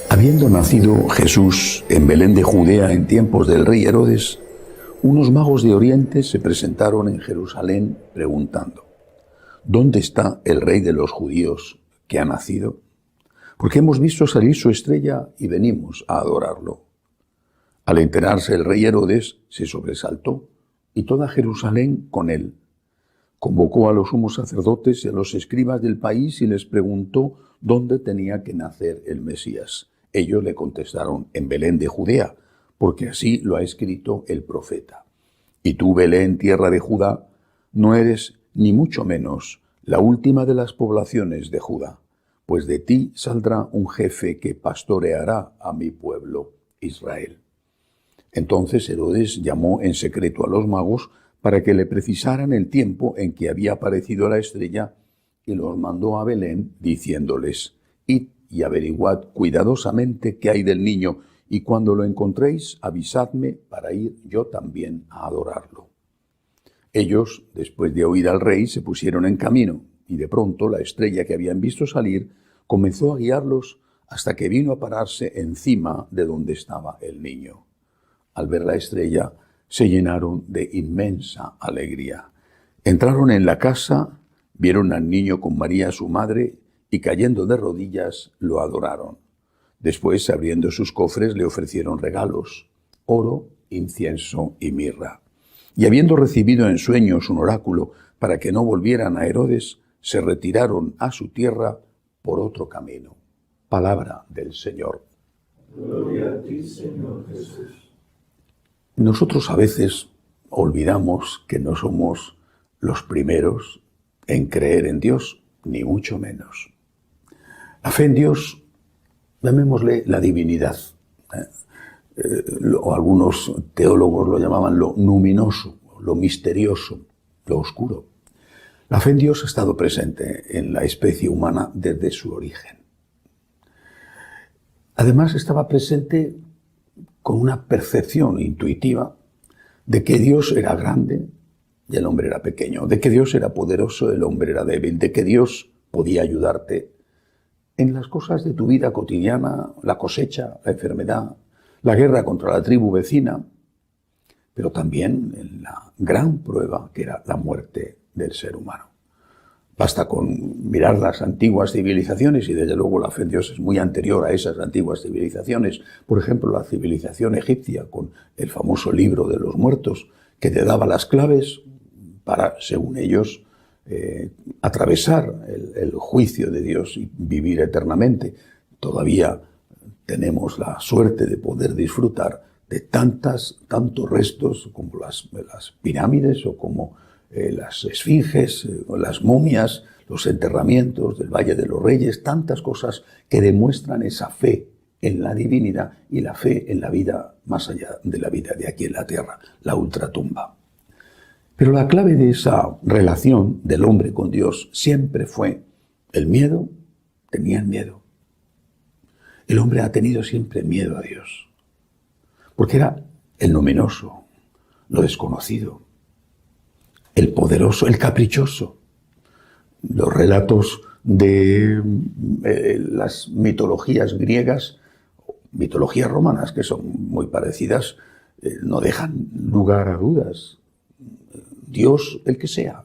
Habiendo nacido Jesús en Belén de Judea en tiempos del rey Herodes, unos magos de Oriente se presentaron en Jerusalén preguntando: ¿dónde está el rey de los judíos que ha nacido? Porque hemos visto salir su estrella y venimos a adorarlo. Al enterarse el rey Herodes se sobresaltó y toda Jerusalén con él. Convocó a los sumos sacerdotes y a los escribas del país y les preguntó dónde tenía que nacer el Mesías. Ellos le contestaron: en Belén de Judea, porque así lo ha escrito el profeta. Y tú, Belén, tierra de Judá, no eres ni mucho menos la última de las poblaciones de Judá, pues de ti saldrá un jefe que pastoreará a mi pueblo Israel. Entonces Herodes llamó en secreto a los magos para que le precisaran el tiempo en que había aparecido la estrella y los mandó a Belén diciéndoles: id y averiguad cuidadosamente qué hay del niño, y cuando lo encontréis avisadme para ir yo también a adorarlo. Ellos, después de oír al rey, se pusieron en camino, y de pronto la estrella que habían visto salir comenzó a guiarlos hasta que vino a pararse encima de donde estaba el niño. Al ver la estrella, se llenaron de inmensa alegría. Entraron en la casa, vieron al niño con María su madre, y cayendo de rodillas lo adoraron. Después, abriendo sus cofres, le ofrecieron regalos: oro, incienso y mirra. Y habiendo recibido en sueños un oráculo para que no volvieran a Herodes, se retiraron a su tierra por otro camino. Palabra del Señor. Gloria a ti, Señor Jesús. Nosotros a veces olvidamos que no somos los primeros en creer en Dios, ni mucho menos. La fe en Dios, llamémosle la divinidad. O algunos teólogos lo llamaban lo luminoso, lo misterioso, lo oscuro. La fe en Dios ha estado presente en la especie humana desde su origen. Además, estaba presente con una percepción intuitiva de que Dios era grande y el hombre era pequeño, de que Dios era poderoso y el hombre era débil, de que Dios podía ayudarte en las cosas de tu vida cotidiana, la cosecha, la enfermedad, la guerra contra la tribu vecina, pero también en la gran prueba que era la muerte del ser humano. Basta con mirar las antiguas civilizaciones, y desde luego la fe en Dios es muy anterior a esas antiguas civilizaciones. Por ejemplo, la civilización egipcia, con el famoso libro de los muertos, que te daba las claves para, según ellos, atravesar el juicio de Dios y vivir eternamente. Todavía tenemos la suerte de poder disfrutar de tantos restos como las pirámides o como las esfinges, las momias, los enterramientos del Valle de los Reyes, tantas cosas que demuestran esa fe en la divinidad y la fe en la vida más allá de la vida de aquí en la tierra, la ultratumba. Pero la clave de esa relación del hombre con Dios siempre fue el miedo. Tenían miedo. El hombre ha tenido siempre miedo a Dios, porque era el luminoso, lo desconocido, el poderoso, el caprichoso. Los relatos de las mitologías griegas, mitologías romanas, que son muy parecidas, no dejan lugar a dudas. Dios, el que sea,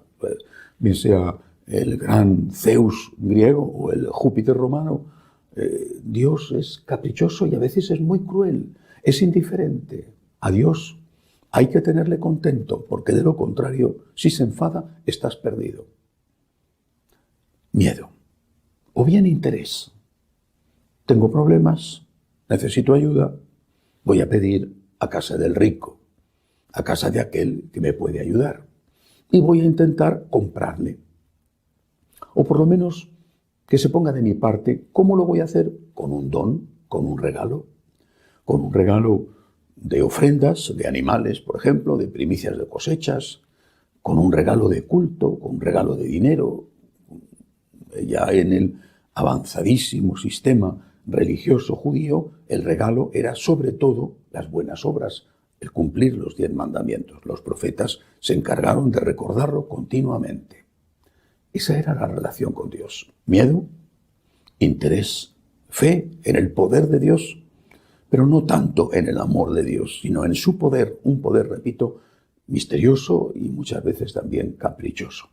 bien sea el gran Zeus griego o el Júpiter romano, Dios es caprichoso y a veces es muy cruel, es indiferente. A Dios hay que tenerle contento, porque de lo contrario, si se enfada, estás perdido. Miedo. O bien interés. Tengo problemas, necesito ayuda, voy a pedir a casa del rico, a casa de aquel que me puede ayudar, y voy a intentar comprarle. O por lo menos que se ponga de mi parte. ¿Cómo lo voy a hacer? Con un don, con un regalo de ofrendas, de animales, por ejemplo, de primicias de cosechas, con un regalo de culto, con un regalo de dinero. Ya en el avanzadísimo sistema religioso judío, el regalo era sobre todo las buenas obras, el cumplir los 10 mandamientos. Los profetas se encargaron de recordarlo continuamente. Esa era la relación con Dios. Miedo, interés, fe en el poder de Dios, pero no tanto en el amor de Dios, sino en su poder, un poder, repito, misterioso y muchas veces también caprichoso.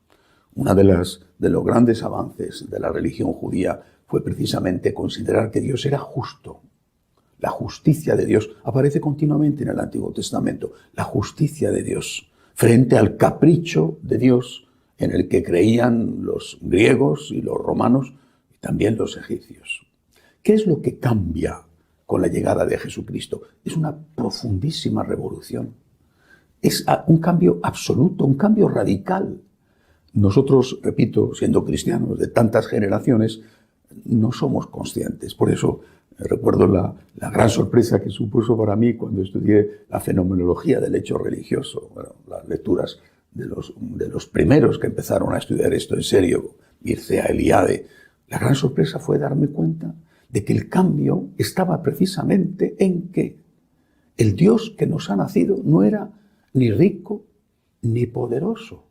Uno de los grandes avances de la religión judía fue precisamente considerar que Dios era justo. La justicia de Dios aparece continuamente en el Antiguo Testamento. La justicia de Dios frente al capricho de Dios en el que creían los griegos y los romanos y también los egipcios. ¿Qué es lo que cambia con la llegada de Jesucristo? Es una profundísima revolución. Es un cambio absoluto, un cambio radical. Nosotros, repito, siendo cristianos de tantas generaciones, no somos conscientes. Por eso recuerdo la gran sorpresa que supuso para mí cuando estudié la fenomenología del hecho religioso. Bueno, las lecturas de los primeros que empezaron a estudiar esto en serio, Mircea Eliade. La gran sorpresa fue darme cuenta de que el cambio estaba precisamente en que el Dios que nos ha nacido no era ni rico ni poderoso.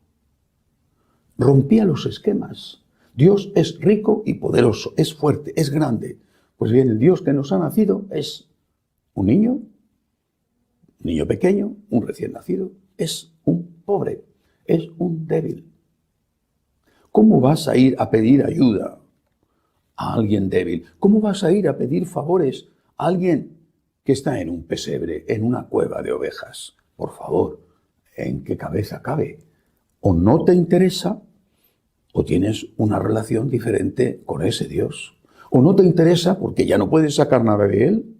Rompía los esquemas. Dios es rico y poderoso, es fuerte, es grande. Pues bien, el Dios que nos ha nacido es un niño pequeño, un recién nacido, es un pobre, es un débil. ¿Cómo vas a ir a pedir ayuda a alguien débil? ¿Cómo vas a ir a pedir favores a alguien que está en un pesebre, en una cueva de ovejas? Por favor, ¿en qué cabeza cabe? O no te interesa, o tienes una relación diferente con ese Dios. O no te interesa porque ya no puedes sacar nada de Él.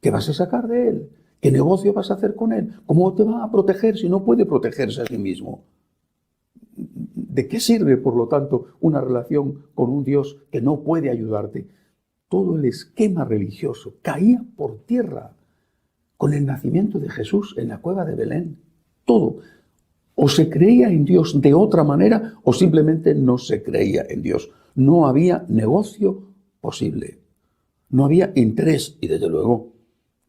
¿Qué vas a sacar de Él? ¿Qué negocio vas a hacer con Él? ¿Cómo te va a proteger si no puede protegerse a sí mismo? ¿De qué sirve, por lo tanto, una relación con un Dios que no puede ayudarte? Todo el esquema religioso caía por tierra con el nacimiento de Jesús en la cueva de Belén. Todo. O se creía en Dios de otra manera o simplemente no se creía en Dios. No había negocio posible. No había interés y desde luego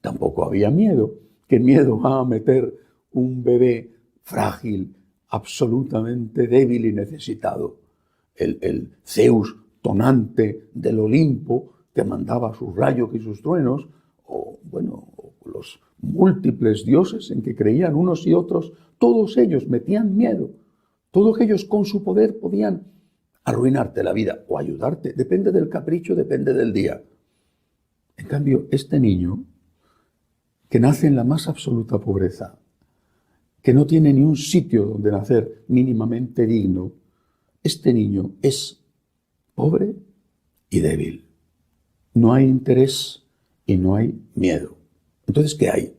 tampoco había miedo. ¿Qué miedo va a meter un bebé frágil, absolutamente débil y necesitado? El Zeus tonante del Olimpo que mandaba sus rayos y sus truenos, o los múltiples dioses en que creían unos y otros, todos ellos metían miedo. Todos ellos con su poder podían arruinarte la vida o ayudarte. Depende del capricho, depende del día. En cambio, este niño, que nace en la más absoluta pobreza, que no tiene ni un sitio donde nacer mínimamente digno, este niño es pobre y débil. No hay interés y no hay miedo. Entonces, ¿qué hay?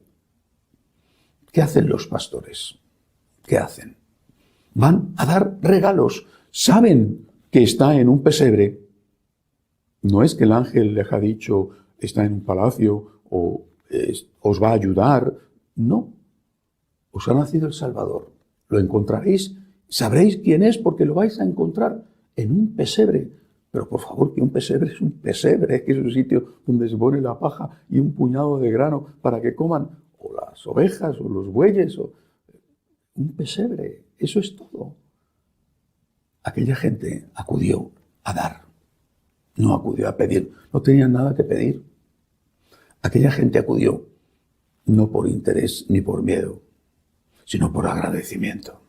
¿Qué hacen los pastores? ¿Qué hacen? Van a dar regalos. Saben que está en un pesebre. No es que el ángel les ha dicho está en un palacio o os va a ayudar. No. Os ha nacido el Salvador. Lo encontraréis. Sabréis quién es porque lo vais a encontrar en un pesebre. Pero por favor, que un pesebre es un pesebre, que es un sitio donde se pone la paja y un puñado de grano para que coman o las ovejas o los bueyes. Un pesebre, eso es todo. Aquella gente acudió a dar, no acudió a pedir, no tenían nada que pedir. Aquella gente acudió no por interés ni por miedo, sino por agradecimiento.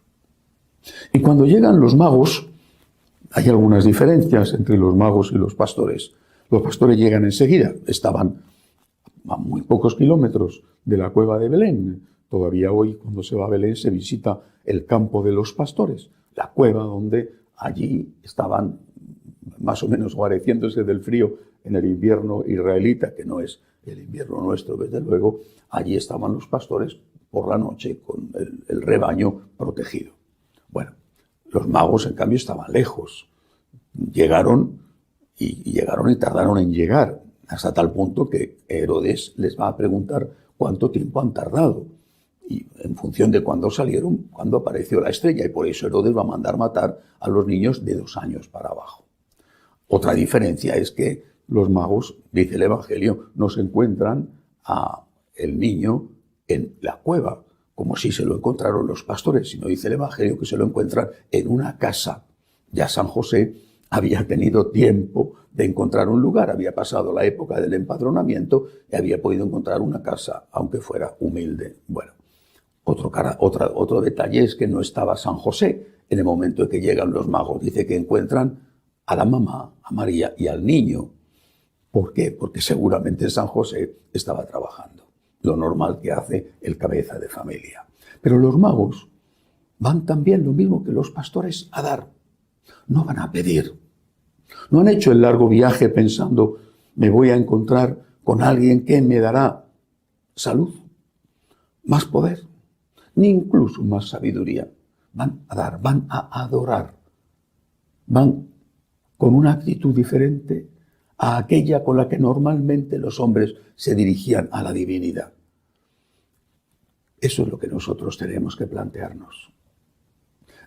Y cuando llegan los magos, hay algunas diferencias entre los magos y los pastores. Los pastores llegan enseguida, estaban a muy pocos kilómetros de la cueva de Belén. Todavía hoy, cuando se va a Belén, se visita el campo de los pastores, la cueva donde allí estaban más o menos guareciéndose del frío en el invierno israelita, que no es el invierno nuestro, desde luego. Allí estaban los pastores por la noche con el rebaño protegido. Bueno, los magos, en cambio, estaban lejos. Llegaron y tardaron en llegar, hasta tal punto que Herodes les va a preguntar cuánto tiempo han tardado. Y en función de cuándo salieron, cuándo apareció la estrella. Y por eso Herodes va a mandar matar a los niños de 2 años para abajo. Otra diferencia es que los magos, dice el Evangelio, no se encuentran a el niño en la cueva, como si se lo encontraron los pastores, sino dice el Evangelio que se lo encuentran en una casa Ya San José había tenido tiempo de encontrar un lugar, había pasado la época del empadronamiento y había podido encontrar una casa, aunque fuera humilde. Bueno, otro detalle es que no estaba San José en el momento en que llegan los magos. Dice que encuentran a la mamá, a María, y al niño. ¿Por qué? Porque seguramente San José estaba trabajando, lo normal que hace el cabeza de familia. Pero los magos van también lo mismo que los pastores a dar. No van a pedir. No han hecho el largo viaje pensando, me voy a encontrar con alguien que me dará salud, más poder, ni incluso más sabiduría. Van a dar, van a adorar. Van con una actitud diferente a aquella con la que normalmente los hombres se dirigían a la divinidad. Eso es lo que nosotros tenemos que plantearnos.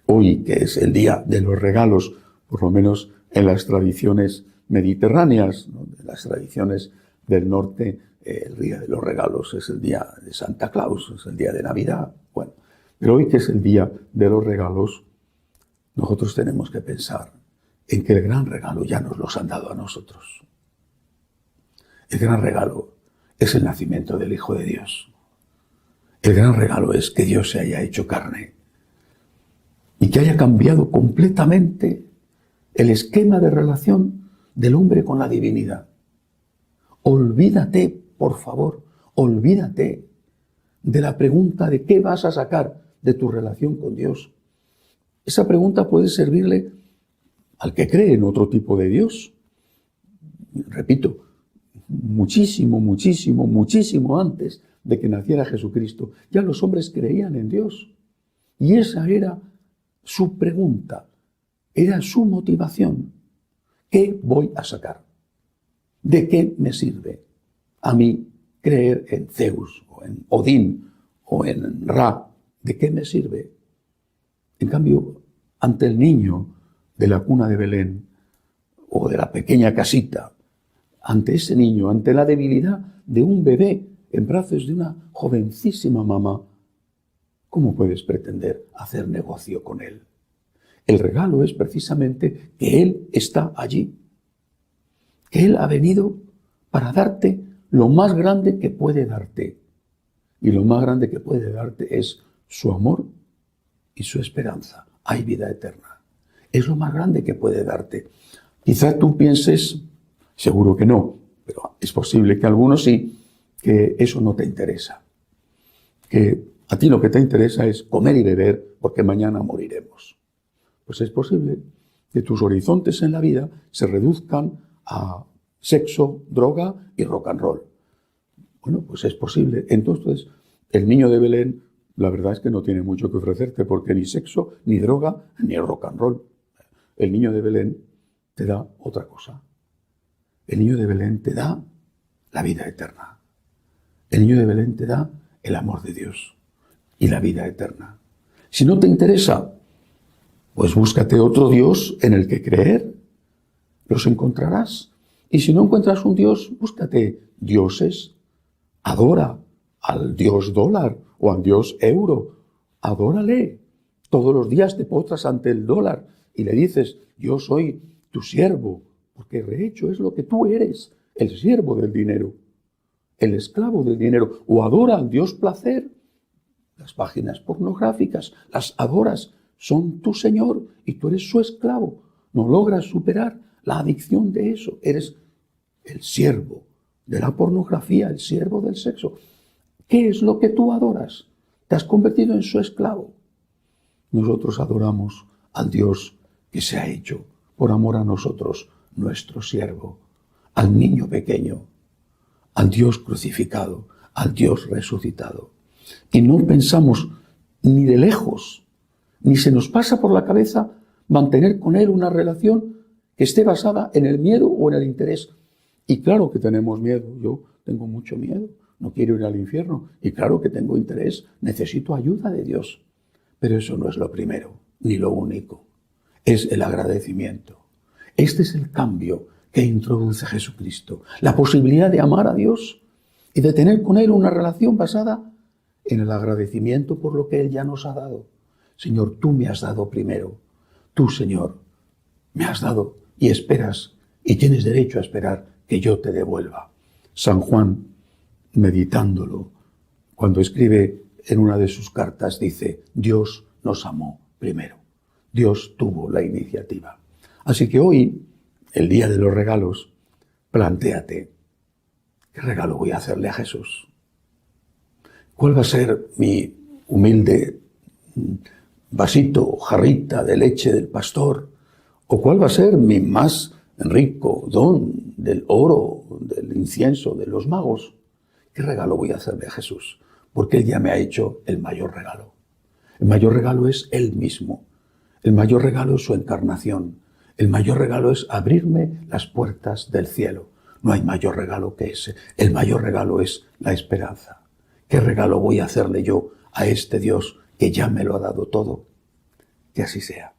Hoy, que es el día de los regalos, por lo menos en las tradiciones mediterráneas, ¿no? En las tradiciones del norte, el día de los regalos es el día de Santa Claus, es el día de Navidad. Bueno, pero hoy que es el día de los regalos, nosotros tenemos que pensar en que el gran regalo ya nos los han dado a nosotros. El gran regalo es el nacimiento del Hijo de Dios. El gran regalo es que Dios se haya hecho carne y que haya cambiado completamente el esquema de relación del hombre con la divinidad. Olvídate, por favor, olvídate de la pregunta de qué vas a sacar de tu relación con Dios. Esa pregunta puede servirle al que cree en otro tipo de Dios. Repito, muchísimo antes de que naciera Jesucristo, ya los hombres creían en Dios. Y esa era su pregunta, era su motivación. ¿Qué voy a sacar? ¿De qué me sirve a mí creer en Zeus, o en Odín, o en Ra? ¿De qué me sirve? En cambio, ante el niño de la cuna de Belén, o de la pequeña casita, ante ese niño, ante la debilidad de un bebé en brazos de una jovencísima mamá, ¿cómo puedes pretender hacer negocio con él? El regalo es precisamente que Él está allí, que Él ha venido para darte lo más grande que puede darte. Y lo más grande que puede darte es su amor y su esperanza. Hay vida eterna. Es lo más grande que puede darte. Quizá tú pienses, seguro que no, pero es posible que algunos sí, que eso no te interesa. Que a ti lo que te interesa es comer y beber porque mañana moriremos. Pues es posible que tus horizontes en la vida se reduzcan a sexo, droga y rock and roll. Bueno, pues es posible. Entonces, el niño de Belén, la verdad es que no tiene mucho que ofrecerte porque ni sexo, ni droga, ni rock and roll. El niño de Belén te da otra cosa. El niño de Belén te da la vida eterna. El niño de Belén te da el amor de Dios y la vida eterna. Si no te interesa, pues búscate otro Dios en el que creer. Los encontrarás. Y si no encuentras un Dios, búscate dioses. Adora al Dios dólar o al Dios euro. Adórale. Todos los días te postras ante el dólar y le dices, yo soy tu siervo. Porque de hecho es lo que tú eres, el siervo del dinero, el esclavo del dinero. O adora al Dios placer. Las páginas pornográficas, las adoras. Son tu Señor y tú eres su esclavo. No logras superar la adicción de eso. Eres el siervo de la pornografía, el siervo del sexo. ¿Qué es lo que tú adoras? Te has convertido en su esclavo. Nosotros adoramos al Dios que se ha hecho por amor a nosotros, nuestro siervo, al niño pequeño, al Dios crucificado, al Dios resucitado. Y no pensamos ni de lejos, ni se nos pasa por la cabeza mantener con Él una relación que esté basada en el miedo o en el interés. Y claro que tenemos miedo, yo tengo mucho miedo, no quiero ir al infierno. Y claro que tengo interés, necesito ayuda de Dios. Pero eso no es lo primero, ni lo único. Es el agradecimiento. Este es el cambio que introduce Jesucristo. La posibilidad de amar a Dios y de tener con Él una relación basada en el agradecimiento por lo que Él ya nos ha dado. Señor, tú me has dado primero. Tú, Señor, me has dado y esperas y tienes derecho a esperar que yo te devuelva. San Juan, meditándolo, cuando escribe en una de sus cartas, dice, Dios nos amó primero. Dios tuvo la iniciativa. Así que hoy, el día de los regalos, plantéate, ¿qué regalo voy a hacerle a Jesús? ¿Cuál va a ser mi humilde vasito, jarrita de leche del pastor? ¿O cuál va a ser mi más rico don del oro, del incienso, de los magos? ¿Qué regalo voy a hacerle a Jesús? Porque Él ya me ha hecho el mayor regalo. El mayor regalo es Él mismo. El mayor regalo es su encarnación. El mayor regalo es abrirme las puertas del cielo. No hay mayor regalo que ese. El mayor regalo es la esperanza. ¿Qué regalo voy a hacerle yo a este Dios que ya me lo ha dado todo? Que así sea.